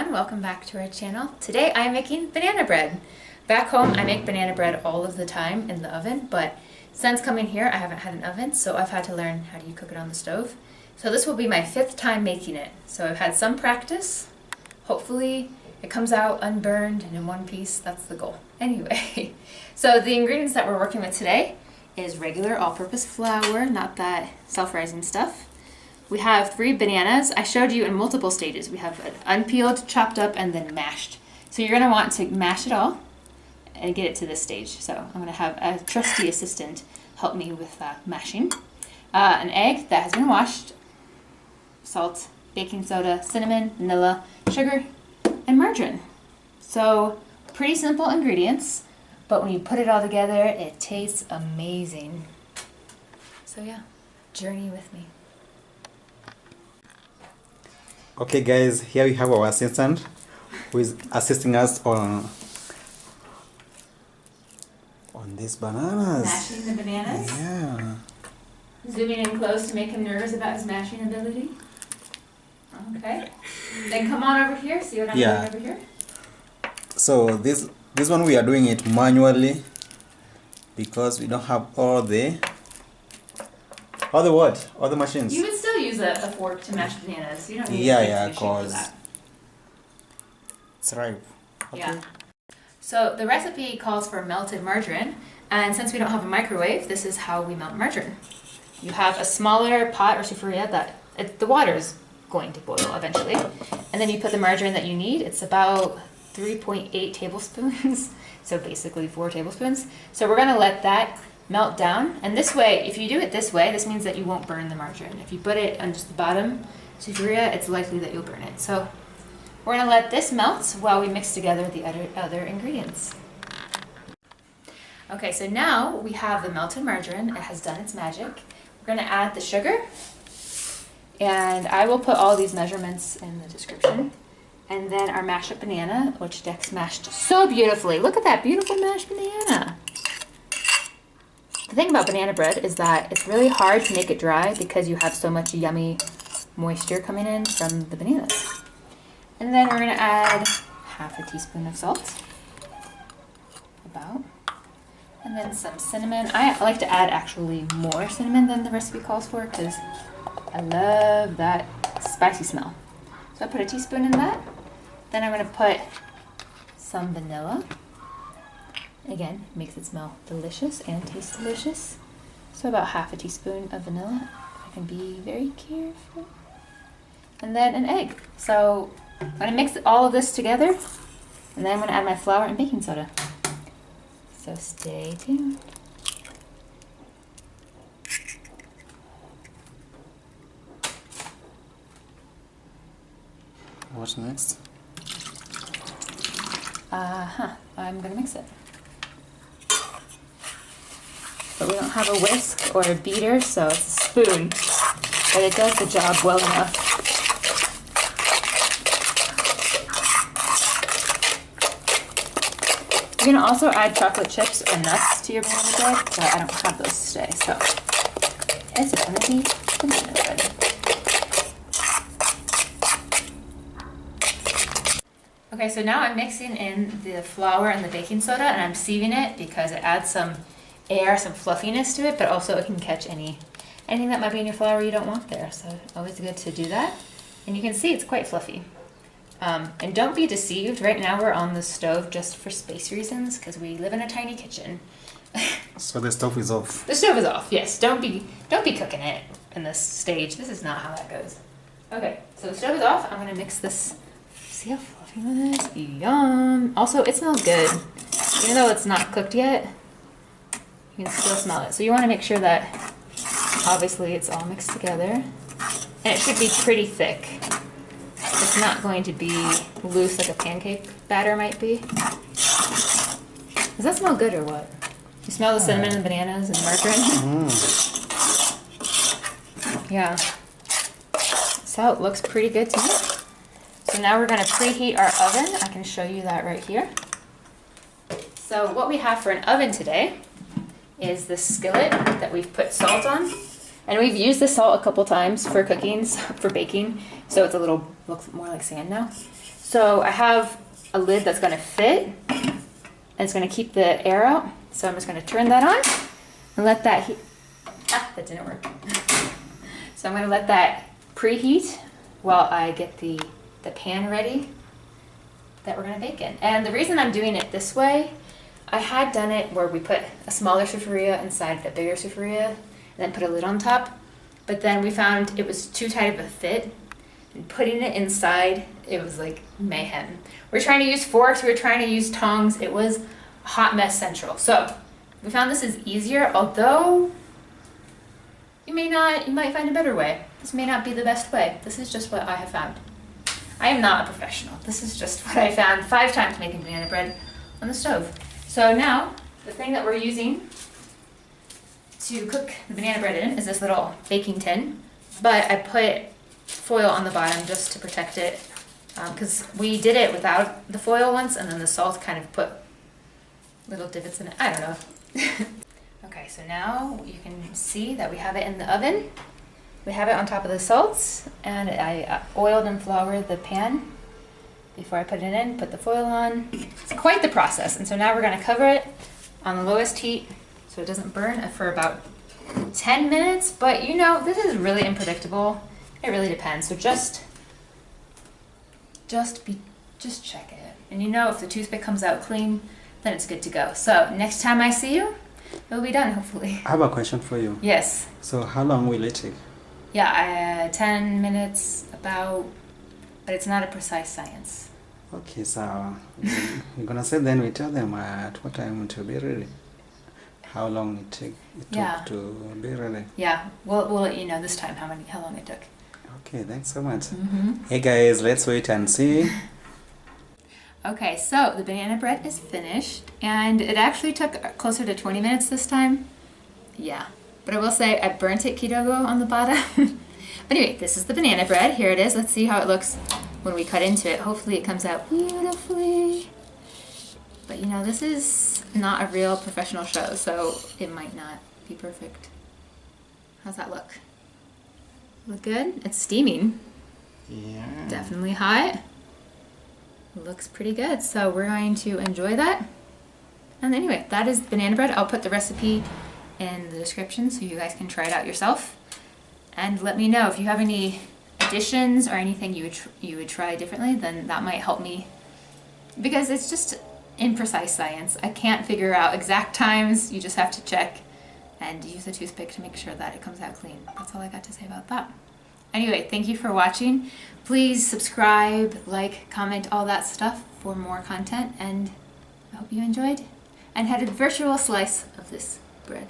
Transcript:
everyone, welcome back to our channel. Today I am making banana bread. Back home I make banana bread all of the time in the oven, but since coming here I haven't had an oven, so I've had to learn how do you cook it on the stove. So this will be my 5th time making it. So I've had some practice. Hopefully it comes out unburned and in one piece. That's the goal. Anyway, so the ingredients that we're working with today is regular all-purpose flour, not that self-rising stuff. We have 3 bananas. I showed you in multiple stages. We have it unpeeled, chopped up, and then mashed. So you're going to want to mash it all and get it to this stage. So I'm going to have a trusty assistant help me with mashing. An egg that has been washed, salt, baking soda, cinnamon, vanilla, sugar, and margarine. So pretty simple ingredients, but when you put it all together, it tastes amazing. So yeah, journey with me. Okay guys, here we have our assistant who is assisting us on these bananas. Mashing the bananas? Yeah. Zooming in close to make him nervous about his mashing ability. Okay. Then come on over here, see what I'm doing over here? So this one we are doing it manually because we don't have all the machines. You would still use a fork to mash bananas. You don't need of course. It's ripe. Okay. Yeah. So the recipe calls for melted margarine, and since we don't have a microwave, this is how we melt margarine. You have a smaller pot or sufuria that the water is going to boil eventually, and then you put the margarine that you need. It's about 3.8 tablespoons, so basically 4 tablespoons. So we're going to let that melt down, and this way, if you do it this way, this means that you won't burn the margarine. If you put it on just the bottom sufuria, it's likely that you'll burn it. So we're going to let this melt while we mix together the other ingredients. Okay, so now we have the melted margarine. It has done its magic. We're going to add the sugar, and I will put all these measurements in the description. And then our mashed up banana, which Dex mashed so beautifully. Look at that beautiful mashed banana. The thing about banana bread is that it's really hard to make it dry because you have so much yummy moisture coming in from the bananas. And then we're going to add half a teaspoon of salt, about, and then some cinnamon. I like to add actually more cinnamon than the recipe calls for because I love that spicy smell. So I put a teaspoon in that. Then I'm going to put some vanilla. Again, makes it smell delicious and taste delicious. So about half a teaspoon of vanilla. I can be very careful. And then an egg. So I'm going to mix all of this together, and then I'm going to add my flour and baking soda. So stay tuned. What's next? I'm going to mix it. But we don't have a whisk or a beater, so it's a spoon. But it does the job well enough. You can also add chocolate chips or nuts to your banana bread, but I don't have those today, so it's going to be banana bread. Okay, so now I'm mixing in the flour and the baking soda, and I'm sieving it because it adds some air, some fluffiness to it, but also it can catch anything that might be in your flour you don't want there. So always good to do that. And you can see it's quite fluffy. And don't be deceived. Right now we're on the stove just for space reasons because we live in a tiny kitchen. So the stove is off. The stove is off. Yes. Don't be cooking it in this stage. This is not how that goes. Okay. So the stove is off. I'm gonna mix this. See how fluffy that is? Yum. Also, it smells good, even though it's not cooked yet. You can still smell it. So you want to make sure that obviously it's all mixed together. And it should be pretty thick. It's not going to be loose like a pancake batter might be. Does that smell good or what? You smell the cinnamon and bananas and margarine? Yeah. So it looks pretty good to me. So now we're going to preheat our oven. I can show you that right here. So what we have for an oven today is the skillet that we've put salt on. And we've used the salt a couple times for cooking, for baking, so it's looks more like sand now. So I have a lid that's going to fit, and it's going to keep the air out. So I'm just going to turn that on and let that heat. Ah, that didn't work. So I'm going to let that preheat while I get the pan ready that we're going to bake in. And the reason I'm doing it this way, I had done it where we put a smaller sufuria inside a bigger sufuria and then put a lid on top. But then we found it was too tight of a fit. And putting it inside, it was like mayhem. We're trying to use forks, we were trying to use tongs. It was a hot mess central. So we found this is easier, although you might find a better way. This may not be the best way. This is just what I have found. I am not a professional. This is just what I found 5 times making banana bread on the stove. So now, the thing that we're using to cook the banana bread in is this little baking tin. But I put foil on the bottom just to protect it, because we did it without the foil once, and then the salt kind of put little divots in it. I don't know. Okay, so now you can see that we have it in the oven. We have it on top of the salts, and I oiled and floured the pan before I put it in, put the foil on. It's quite the process, and so now we're going to cover it on the lowest heat so it doesn't burn for about 10 minutes, but you know, this is really unpredictable. It really depends, so just check it. And you know, if the toothpick comes out clean, then it's good to go. So next time I see you, it'll be done, hopefully. I have a question for you. Yes. So how long will it take? Yeah, 10 minutes about, but it's not a precise science. Okay, so we're gonna say then we tell them at what time to be ready. How long it took to be ready. Yeah, we'll let you know this time how long it took. Okay, thanks so much. Mm-hmm. Hey guys, let's wait and see. Okay, so the banana bread is finished, and it actually took closer to 20 minutes this time. Yeah, but I will say I burnt it kidogo on the bottom. But anyway, this is the banana bread. Here it is. Let's see how it looks when we cut into it. Hopefully it comes out beautifully. But you know, this is not a real professional show, so it might not be perfect. How's that look? Look good? It's steaming. Yeah. Definitely hot. Looks pretty good, so we're going to enjoy that. And anyway, that is banana bread. I'll put the recipe in the description so you guys can try it out yourself. And let me know if you have any additions or anything you would try differently, then that might help me. Because it's just imprecise science. I can't figure out exact times. You just have to check and use a toothpick to make sure that it comes out clean. That's all I got to say about that. Anyway, thank you for watching. Please subscribe, like, comment, all that stuff for more content, and I hope you enjoyed and had a virtual slice of this bread.